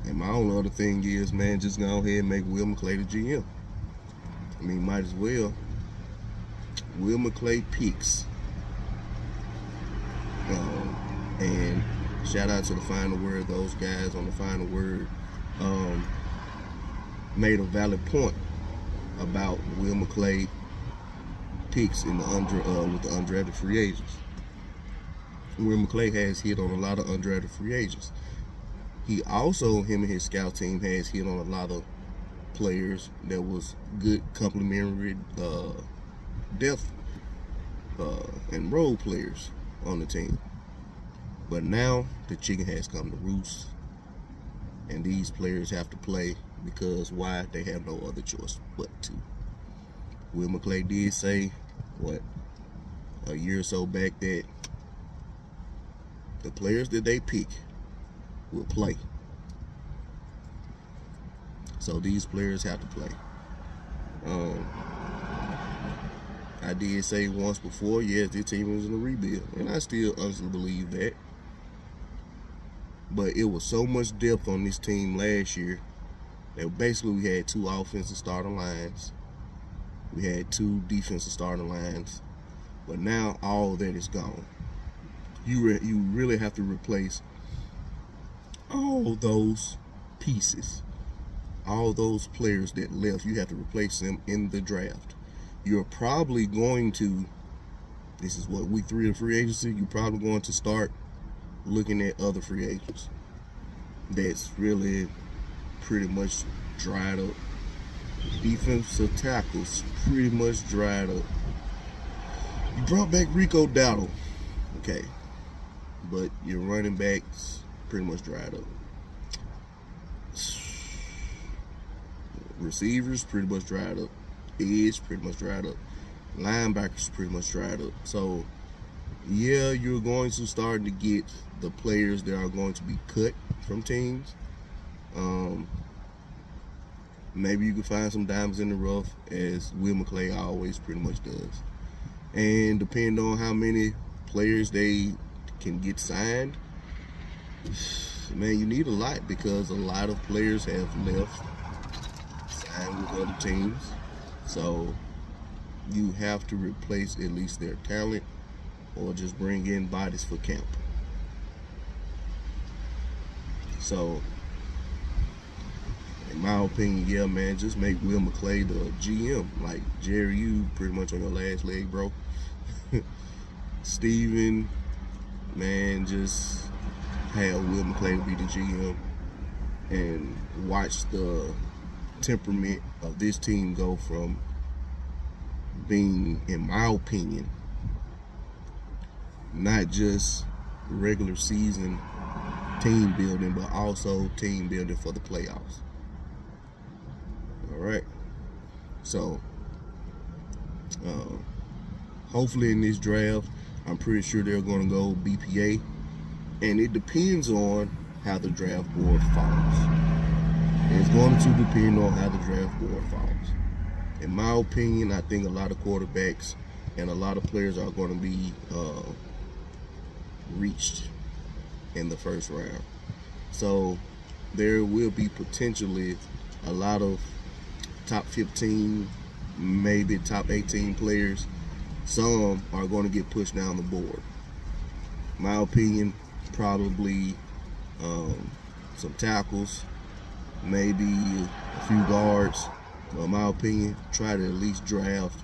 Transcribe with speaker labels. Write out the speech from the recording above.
Speaker 1: And my only other thing is, man, just go ahead and make Will McClay the GM. I mean, might as well. Will McClay picks. And shout out to the Final Word. Those guys on the Final Word made a valid point about Will McClay picks in the with the undrafted free agents. Will McClay has hit on a lot of undrafted free agents. He also, him and his scout team, has hit on a lot of players that was good complementary depth and role players on the team. But now the chicken has come to roost, and these players have to play because why? They have no other choice but to. Will McClay did say, what, a year or so back, that the players that they pick will play. So these players have to play. I did say once before, yes, this team was in a rebuild, and I still honestly believe that. But it was so much depth on this team last year that basically we had 2 offensive starting lines. We had 2 defensive starting lines. But now all of that is gone. You really have to replace all those pieces. All those players that left, you have to replace them in the draft. You're probably going to, this is what, week 3 of free agency, you're probably going to start looking at other free agents that's really pretty much dried up. Defensive tackles pretty much dried up. You brought back Rico Dowdle, okay, but your running backs pretty much dried up. Receivers pretty much dried up. Edge pretty much dried up. Linebackers pretty much dried up. So yeah, you're going to start to get the players that are going to be cut from teams. Maybe you can find some diamonds in the rough, as Will McClay always pretty much does. And depending on how many players they can get signed, man, you need a lot, because a lot of players have left, signed with other teams. So you have to replace at least their talent, or just bring in bodies for camp. So, in my opinion, yeah, man, just make Will McClay the GM. Like, Jerry, you pretty much on your last leg, bro. Steven, man, just have Will McClay to be the GM and watch the temperament of this team go from being, in my opinion, not just regular season team building, but also team building for the playoffs. All right. So, hopefully in this draft, I'm pretty sure they're going to go BPA, and it depends on how the draft board falls. It's going to depend on how the draft board falls. In my opinion, I think a lot of quarterbacks and a lot of players are going to be reached in the first round. So there will be potentially a lot of top 15, maybe top 18 players. Some are going to get pushed down the board. My opinion, probably some tackles, maybe a few guards. In my opinion, try to at least draft